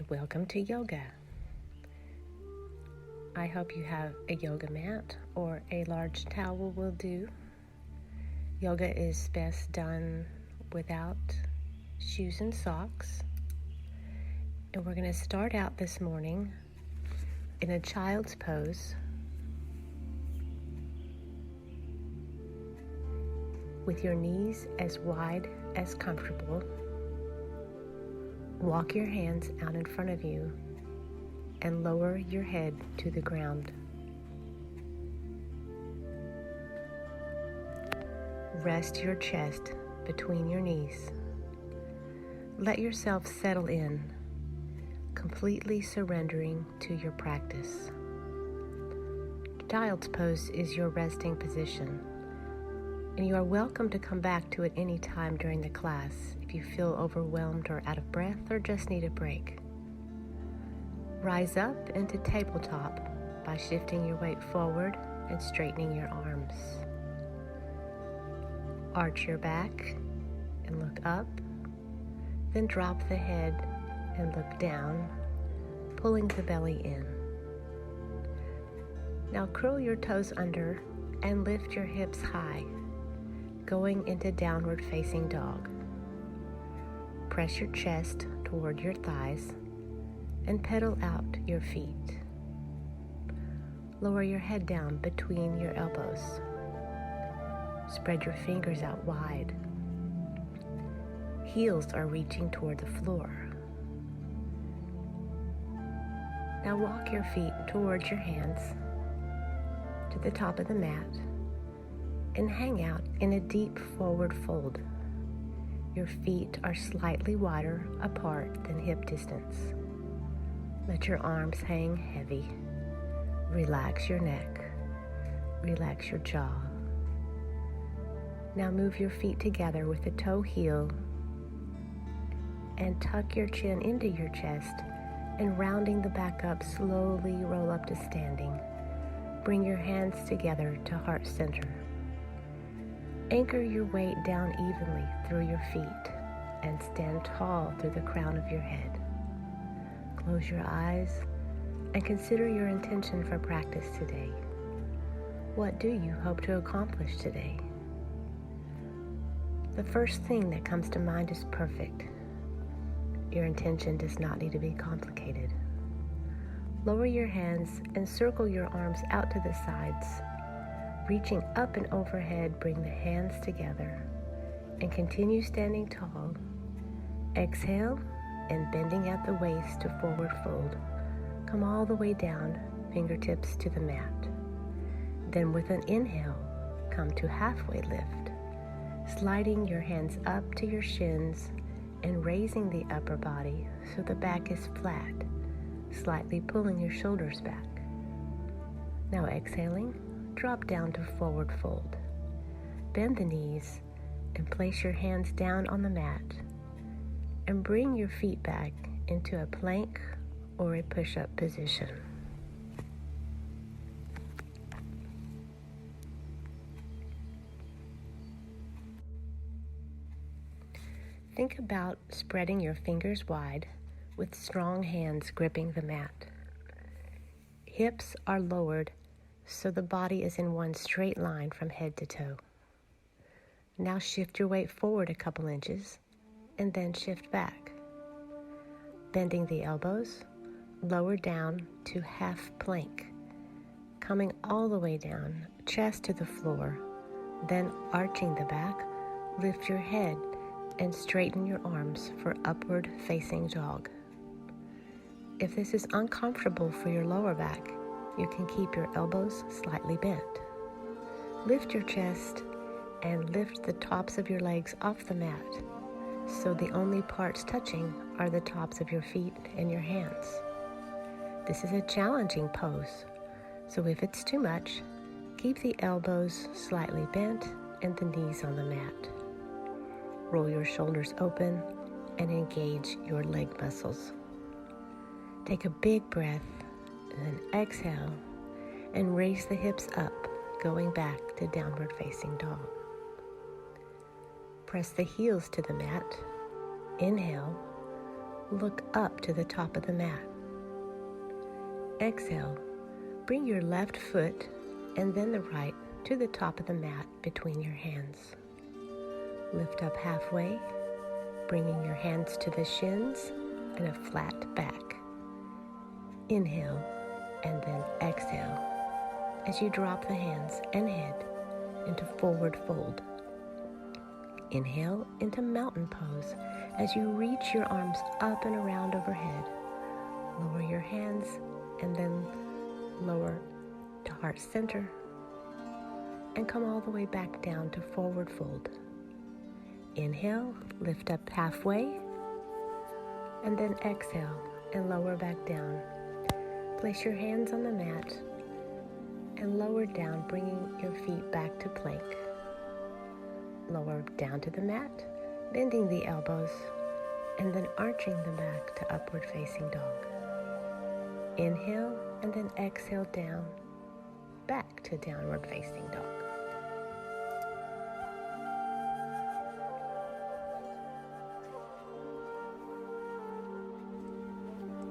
welcome to yoga. I hope you have a yoga mat or a large towel will do. Yoga is best done without shoes and socks. And we're going to start out this morning in a child's pose with your knees as wide as comfortable. Walk your hands out in front of you and lower your head to the ground. Rest your chest between your knees. Let yourself settle in, completely surrendering to your practice. Child's pose is your resting position, and you are welcome to come back to it any time during the class if you feel overwhelmed or out of breath or just need a break. Rise up into tabletop by shifting your weight forward and straightening your arms. Arch your back and look up, then drop the head and look down, pulling the belly in. Now curl your toes under and lift your hips high, going into downward facing dog. Press your chest toward your thighs and pedal out your feet. Lower your head down between your elbows. Spread your fingers out wide. Heels are reaching toward the floor. Now walk your feet towards your hands to the top of the mat and hang out in a deep forward fold. Your feet are slightly wider apart than hip distance. Let your arms hang heavy. Relax your neck. Relax your jaw. Now move your feet together with the toe heel and tuck your chin into your chest, and rounding the back up, slowly roll up to standing. Bring your hands together to heart center. Anchor your weight down evenly through your feet and stand tall through the crown of your head. Close your eyes and consider your intention for practice today. What do you hope to accomplish today? The first thing that comes to mind is perfect. Your intention does not need to be complicated. Lower your hands and circle your arms out to the sides. Reaching up and overhead, bring the hands together and continue standing tall. Exhale and bending at the waist to forward fold. Come all the way down, fingertips to the mat. Then with an inhale, come to halfway lift, sliding your hands up to your shins and raising the upper body so the back is flat, slightly pulling your shoulders back. Now exhaling, drop down to forward fold. Bend the knees and place your hands down on the mat and bring your feet back into a plank or a push-up position. Think about spreading your fingers wide with strong hands gripping the mat. Hips are lowered so the body is in one straight line from head to toe. Now shift your weight forward a couple inches and then shift back. Bending the elbows, lower down to half plank. Coming all the way down, chest to the floor, then arching the back, lift your head and straighten your arms for upward facing dog. If this is uncomfortable for your lower back, you can keep your elbows slightly bent. Lift your chest and lift the tops of your legs off the mat, so the only parts touching are the tops of your feet and your hands. This is a challenging pose, so if it's too much, keep the elbows slightly bent and the knees on the mat. Roll your shoulders open and engage your leg muscles. Take a big breath and then exhale and raise the hips up, going back to downward facing dog. Press the heels to the mat. Inhale, look up to the top of the mat. Exhale, bring your left foot and then the right to the top of the mat between your hands. Lift up halfway, bringing your hands to the shins and a flat back. Inhale and then exhale as you drop the hands and head into forward fold. Inhale into mountain pose as you reach your arms up and around overhead. Lower your hands and then lower to heart center and come all the way back down to forward fold. Inhale, lift up halfway, and then exhale and lower back down. Place your hands on the mat and lower down, bringing your feet back to plank. Lower down to the mat, bending the elbows, and then arching the back to upward facing dog. Inhale and then exhale down, back to downward facing dog.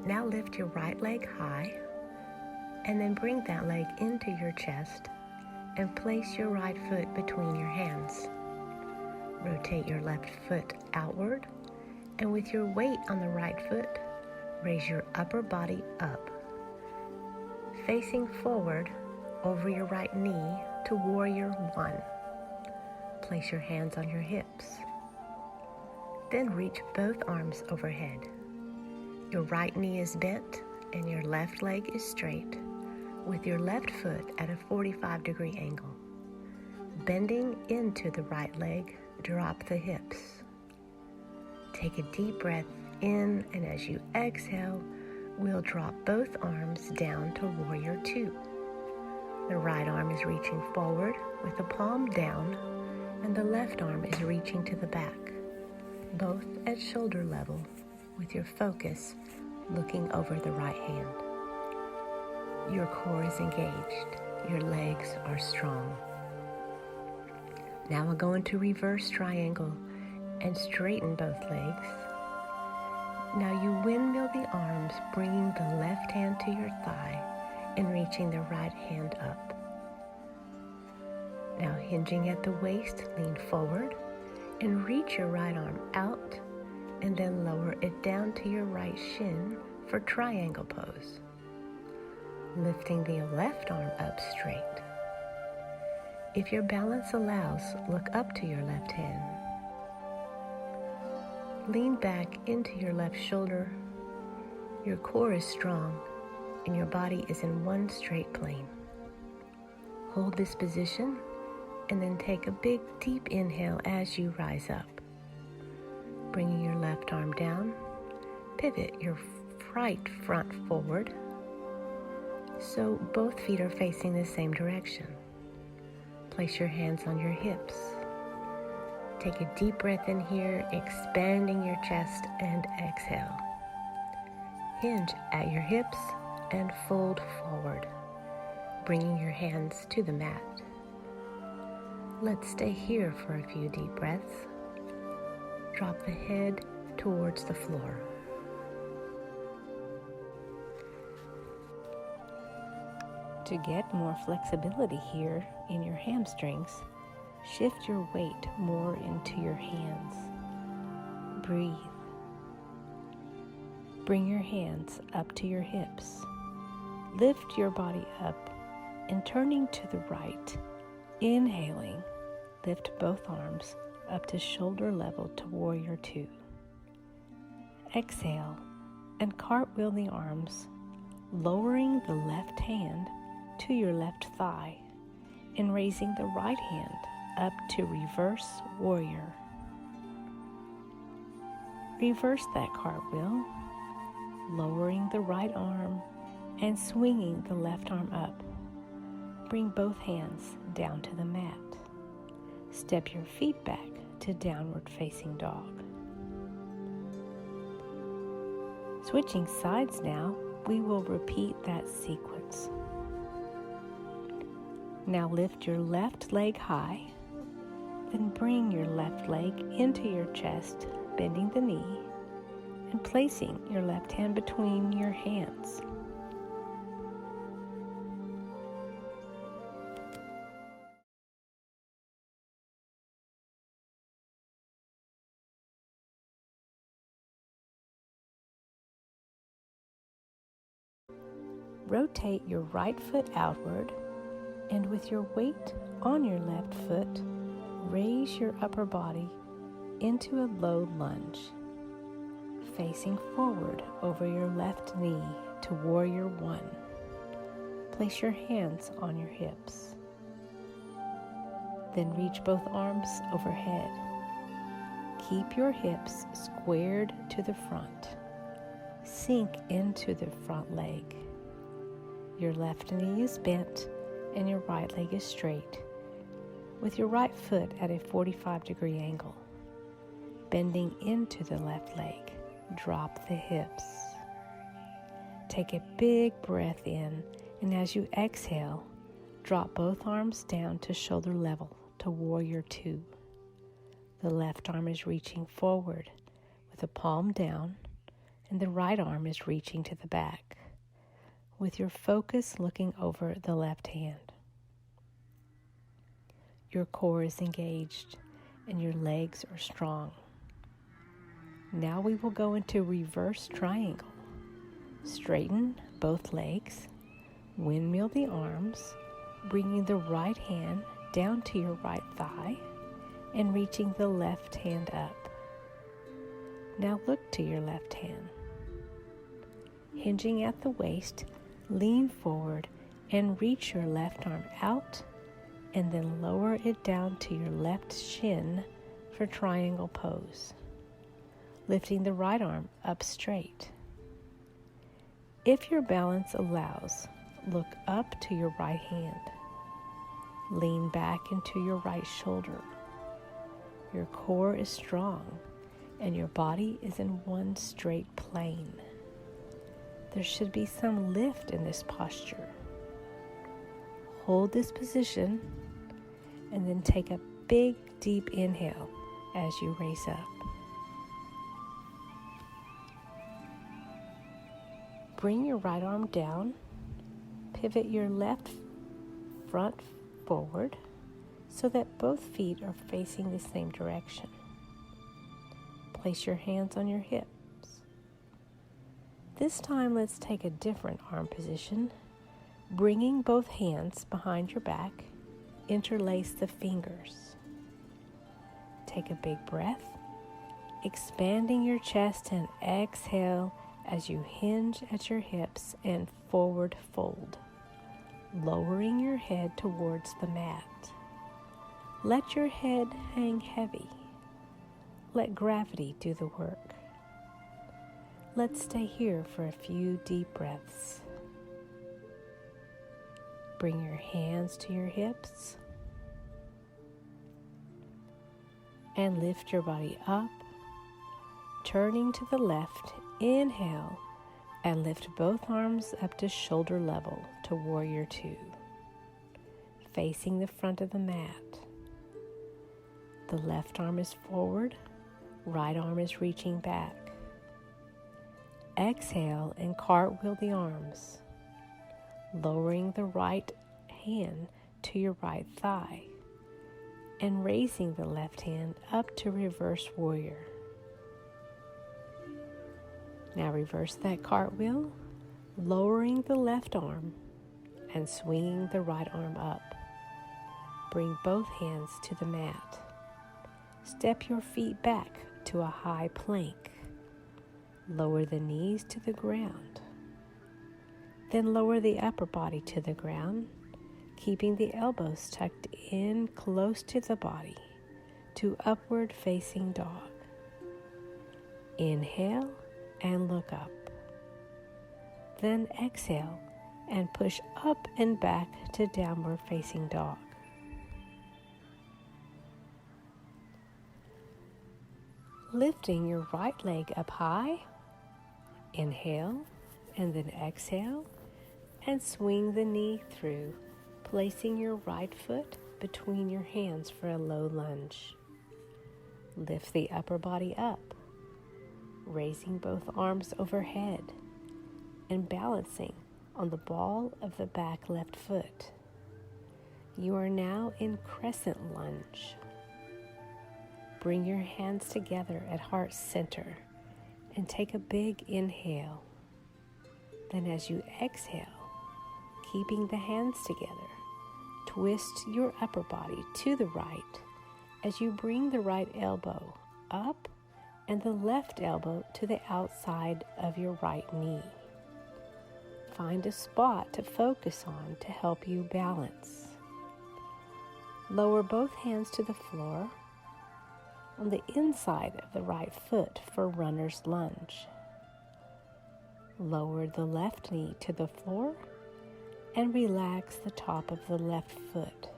Now lift your right leg high and then bring that leg into your chest and place your right foot between your hands. Rotate your left foot outward and with your weight on the right foot, raise your upper body up. Facing forward over your right knee to Warrior One. Place your hands on your hips. Then reach both arms overhead. Your right knee is bent and your left leg is straight, with your left foot at a 45-degree angle. Bending into the right leg, drop the hips. Take a deep breath in, and as you exhale, we'll drop both arms down to Warrior Two. The right arm is reaching forward with the palm down, and the left arm is reaching to the back, both at shoulder level, with your focus looking over the right hand. Your core is engaged. Your legs are strong. Now we'll go into reverse triangle and straighten both legs. Now you windmill the arms, bringing the left hand to your thigh and reaching the right hand up. Now hinging at the waist, lean forward and reach your right arm out and then lower it down to your right shin for triangle pose. Lifting the left arm up straight. If your balance allows, look up to your left hand. Lean back into your left shoulder. Your core is strong and your body is in one straight plane. Hold this position and then take a big deep inhale as you rise up. Bringing your left arm down, pivot your right front forward so both feet are facing the same direction. Place your hands on your hips. Take a deep breath in here, expanding your chest, and exhale. Hinge at your hips and fold forward, bringing your hands to the mat. Let's stay here for a few deep breaths. Drop the head towards the floor. To get more flexibility here in your hamstrings, shift your weight more into your hands. Breathe. Bring your hands up to your hips. Lift your body up and turning to the right. Inhaling, lift both arms up to shoulder level to Warrior Two. Exhale and cartwheel the arms, lowering the left hand to your left thigh and raising the right hand up to reverse warrior. Reverse that cartwheel, lowering the right arm and swinging the left arm up. Bring both hands down to the mat. Step your feet back to downward facing dog. Switching sides now, we will repeat that sequence. Now lift your left leg high, then bring your left leg into your chest, bending the knee, and placing your left hand between your hands. Rotate your right foot outward, and with your weight on your left foot, raise your upper body into a low lunge, facing forward over your left knee to Warrior One. Place your hands on your hips. Then reach both arms overhead. Keep your hips squared to the front. Sink into the front leg. Your left knee is bent and your right leg is straight, with your right foot at a 45-degree angle. Bending into the left leg, drop the hips. Take a big breath in, and as you exhale, drop both arms down to shoulder level to Warrior Two. The left arm is reaching forward with the palm down, and the right arm is reaching to the back, with your focus looking over the left hand. Your core is engaged and your legs are strong. Now we will go into reverse triangle. Straighten both legs, windmill the arms, bringing the right hand down to your right thigh and reaching the left hand up. Now look to your left hand. Hinging at the waist, lean forward and reach your left arm out, and then lower it down to your left shin for triangle pose. Lifting the right arm up straight. If your balance allows, look up to your right hand. Lean back into your right shoulder. Your core is strong and your body is in one straight plane. There should be some lift in this posture. Hold this position and then take a big deep inhale as you raise up. Bring your right arm down, pivot your left front forward so that both feet are facing the same direction. Place your hands on your hips. This time let's take a different arm position. Bringing both hands behind your back, interlace the fingers. Take a big breath, expanding your chest, and exhale as you hinge at your hips and forward fold, lowering your head towards the mat. Let your head hang heavy. Let gravity do the work. Let's stay here for a few deep breaths. Bring your hands to your hips and lift your body up, turning to the left. Inhale and lift both arms up to shoulder level to Warrior Two, facing the front of the mat. The left arm is forward, right arm is reaching back. Exhale and cartwheel the arms, lowering the right hand to your right thigh and raising the left hand up to reverse warrior. Now reverse that cartwheel, lowering the left arm and swinging the right arm up. Bring both hands to the mat. Step your feet back to a high plank. Lower the knees to the ground. Then lower the upper body to the ground, keeping the elbows tucked in close to the body to upward facing dog. Inhale and look up. Then exhale and push up and back to downward facing dog. Lifting your right leg up high, inhale and then exhale and swing the knee through, placing your right foot between your hands for a low lunge. Lift the upper body up. raising both arms overhead and balancing on the ball of the back left foot. You are now in crescent lunge. Bring your hands together at heart center and take a big inhale. Then as you exhale, keeping the hands together, twist your upper body to the right as you bring the right elbow up and the left elbow to the outside of your right knee. Find a spot to focus on to help you balance. Lower both hands to the floor on the inside of the right foot for runner's lunge. Lower the left knee to the floor and relax the top of the left foot.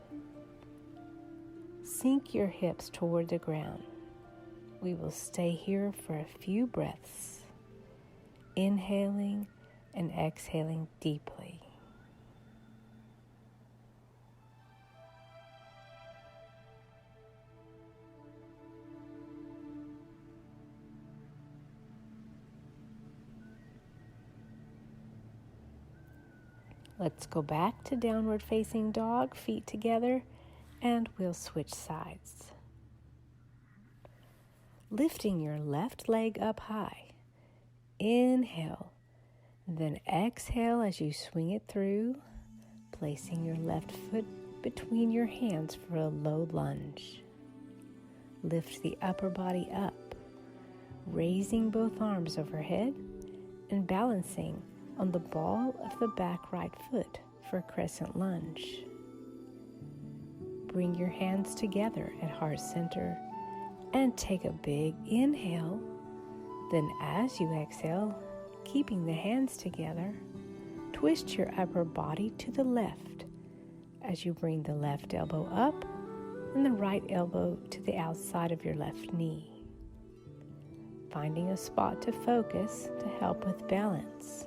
Sink your hips toward the ground. We will stay here for a few breaths, inhaling and exhaling deeply. Let's go back to downward facing dog, feet together, and we'll switch sides. Lifting your left leg up high. Inhale, then exhale as you swing it through, placing your left foot between your hands for a low lunge. Lift the upper body up, raising both arms overhead and balancing on the ball of the back right foot for crescent lunge. Bring your hands together at heart center and take a big inhale. Then as you exhale, keeping the hands together, twist your upper body to the left as you bring the left elbow up and the right elbow to the outside of your left knee. Finding a spot to focus to help with balance.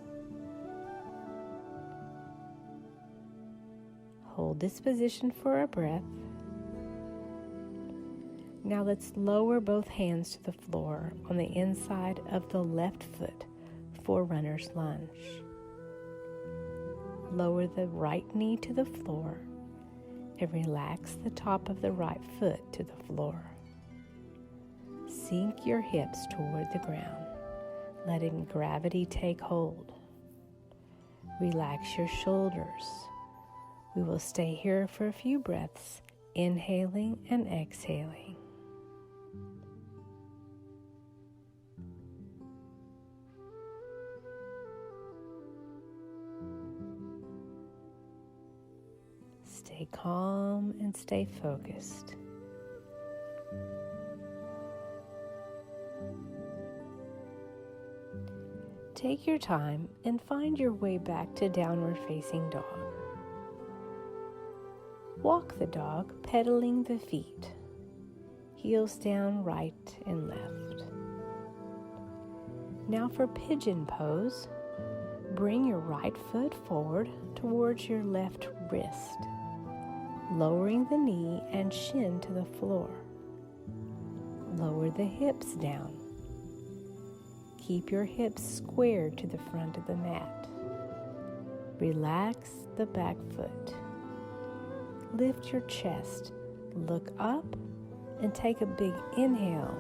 Hold this position for a breath. Now let's lower both hands to the floor on the inside of the left foot for runner's lunge. Lower the right knee to the floor and relax the top of the right foot to the floor. Sink your hips toward the ground, letting gravity take hold. Relax your shoulders. We will stay here for a few breaths, inhaling and exhaling. Stay calm and stay focused. Take your time and find your way back to downward facing dog. Walk the dog, pedaling the feet, heels down right and left. Now for pigeon pose, bring your right foot forward towards your left wrist, lowering the knee and shin to the floor. Lower the hips down. Keep your hips squared to the front of the mat. Relax the back foot. Lift your chest, look up, and take a big inhale.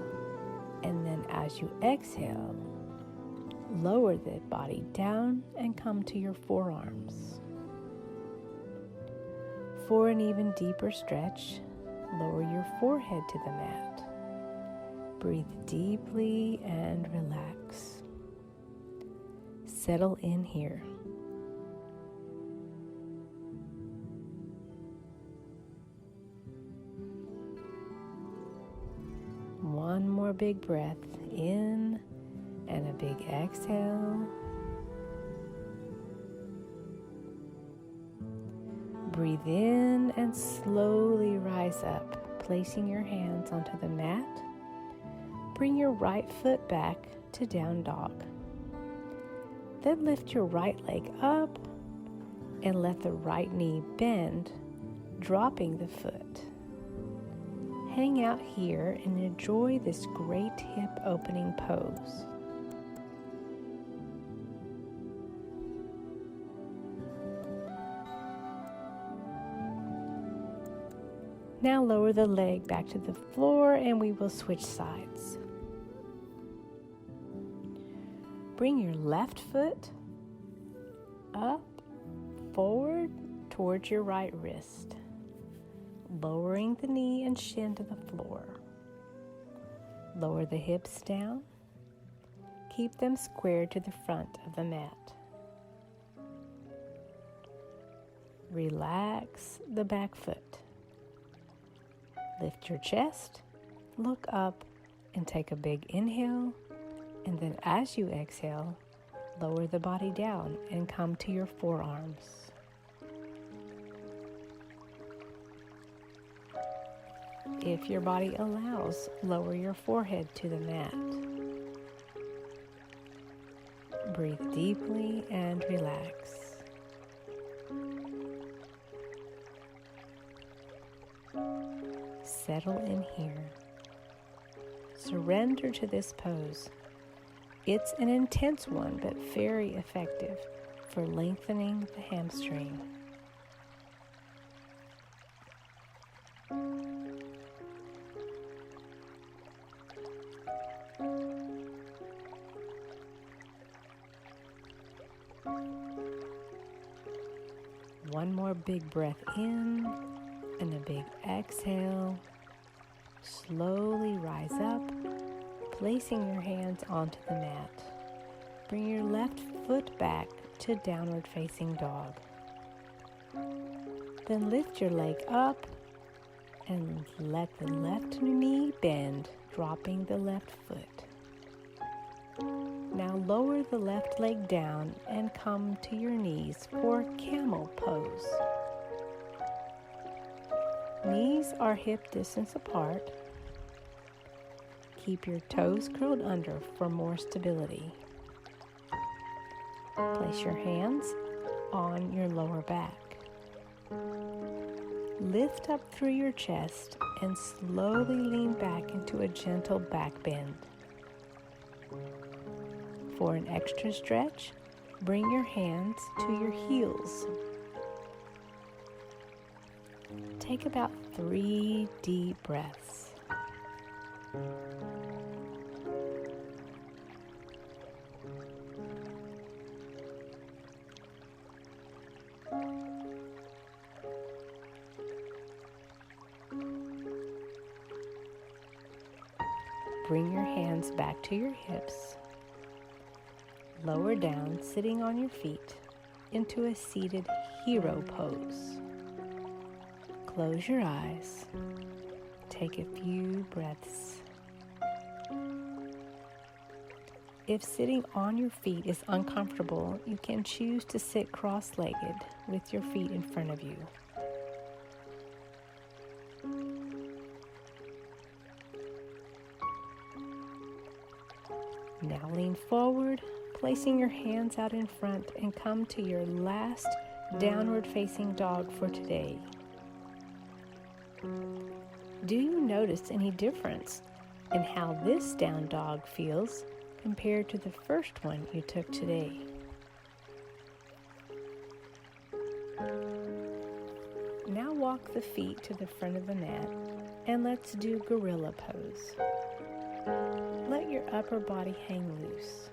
And then as you exhale, lower the body down and come to your forearms. For an even deeper stretch, lower your forehead to the mat. Breathe deeply and relax. Settle in here. One more big breath in and a big exhale. Breathe in and slowly rise up, placing your hands onto the mat. Bring your right foot back to down dog. Then lift your right leg up and let the right knee bend, dropping the foot. Hang out here and enjoy this great hip opening pose. Now lower the leg back to the floor and we will switch sides. Bring your left foot up, forward towards your right wrist, lowering the knee and shin to the floor. Lower the hips down. Keep them squared to the front of the mat. Relax the back foot. Lift your chest, look up, and take a big inhale. And then as you exhale, lower the body down and come to your forearms. If your body allows, lower your forehead to the mat. Breathe deeply and relax. Settle in here. Surrender to this pose. It's an intense one, but very effective for lengthening the hamstring. One more big breath in and a big exhale. Slowly rise up, placing your hands onto the mat. Bring your left foot back to downward facing dog. Then lift your leg up and let the left knee bend, dropping the left foot. Now lower the left leg down and come to your knees for camel pose. Knees are hip distance apart. Keep your toes curled under for more stability. Place your hands on your lower back. Lift up through your chest and slowly lean back into a gentle back bend. For an extra stretch, bring your hands to your heels. Take about 3 deep breaths. Bring your hands back to your hips. Lower down, sitting on your feet, into a seated hero pose. Close your eyes. Take a few breaths. If sitting on your feet is uncomfortable, you can choose to sit cross-legged with your feet in front of you. Now lean forward, placing your hands out in front, and come to your last downward facing dog for today. Do you notice any difference in how this down dog feels compared to the first one you took today? Now walk the feet to the front of the mat and let's do gorilla pose. Let your upper body hang loose.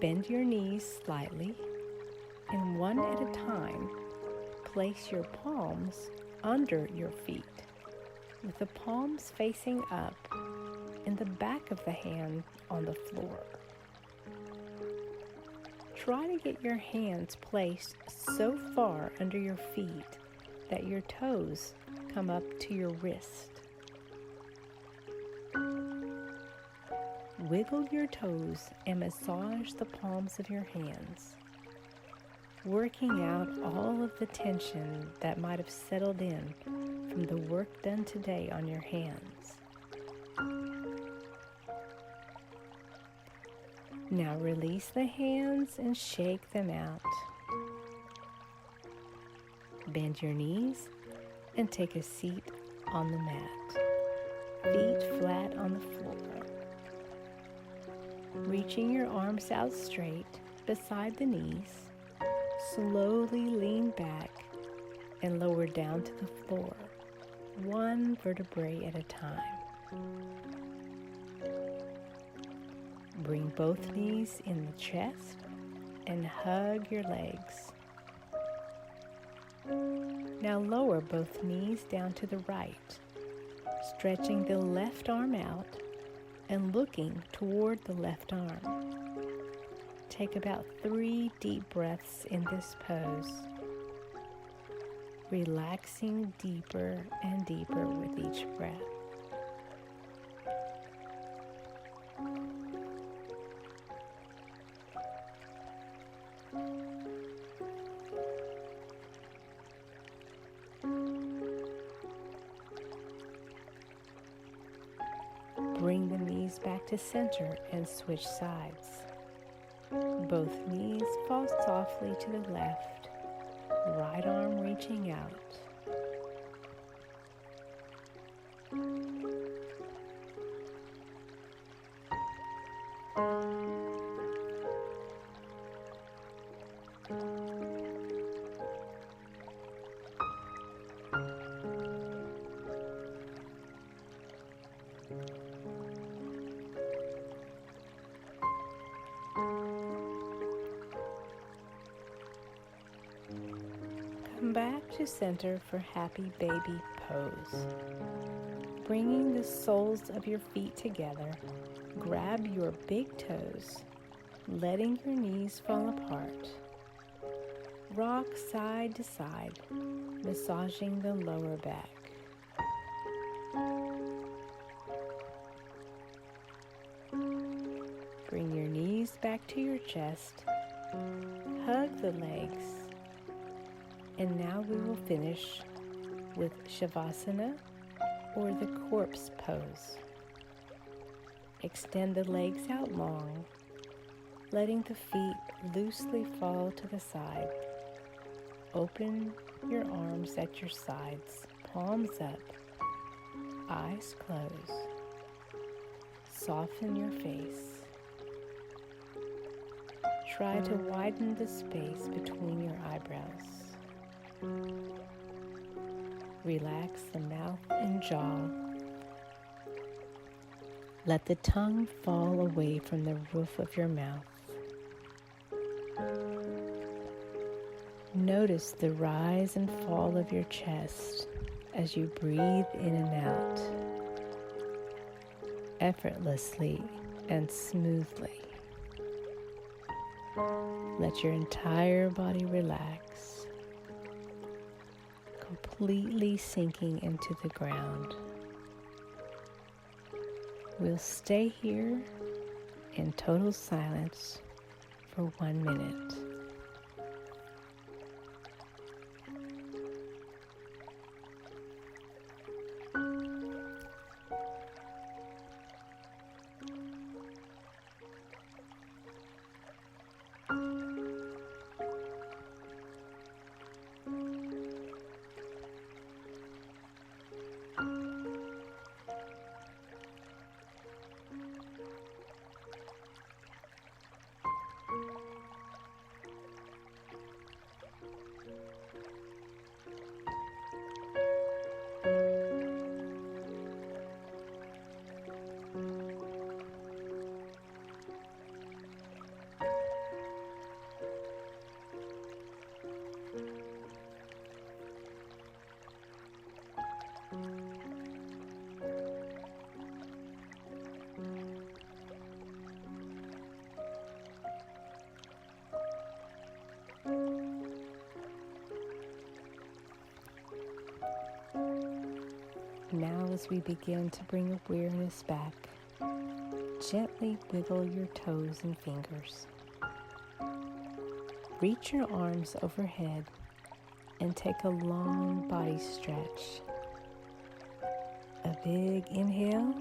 Bend your knees slightly, and one at a time, place your palms under your feet, with the palms facing up and the back of the hand on the floor. Try to get your hands placed so far under your feet that your toes come up to your wrist. Wiggle your toes and massage the palms of your hands, working out all of the tension that might have settled in from the work done today on your hands. Now release the hands and shake them out. Bend your knees and take a seat on the mat, feet flat on the floor. Reaching your arms out straight beside the knees, slowly lean back and lower down to the floor, one vertebrae at a time. Bring both knees in the chest and hug your legs. Now lower both knees down to the right, stretching the left arm out and looking toward the left arm. Take about 3 deep breaths in this pose, relaxing deeper and deeper with each breath. Bring the knees back to center and switch sides. Both knees fall softly to the left, right arm reaching out. Come back to center for happy baby pose. Bringing the soles of your feet together, grab your big toes, letting your knees fall apart. Rock side to side, massaging the lower back. Bring your knees back to your chest, hug the legs, and now we will finish with Shavasana, or the corpse pose. Extend the legs out long, letting the feet loosely fall to the side. Open your arms at your sides, palms up, eyes closed. Soften your face. Try to widen the space between your eyebrows. Relax the mouth and jaw. Let the tongue fall away from the roof of your mouth. Notice the rise and fall of your chest as you breathe in and out, effortlessly and smoothly. Let your entire body relax, completely sinking into the ground. We'll stay here in total silence for 1 minute. Now, as we begin to bring awareness back, gently wiggle your toes and fingers. Reach your arms overhead and take a long body stretch. A big inhale,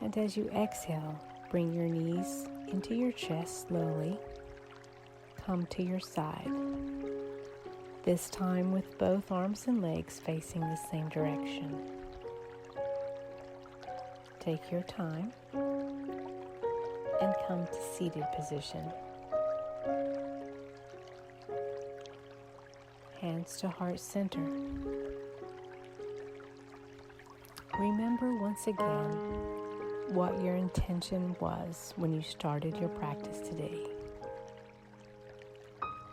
and as you exhale, bring your knees into your chest slowly. Come to your side. This time with both arms and legs facing the same direction. Take your time and come to seated position. Hands to heart center. Remember once again what your intention was when you started your practice today.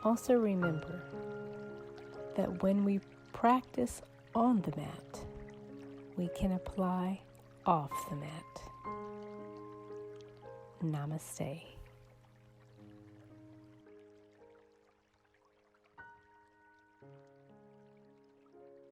Also remember that when we practice on the mat, we can apply off the mat. Namaste.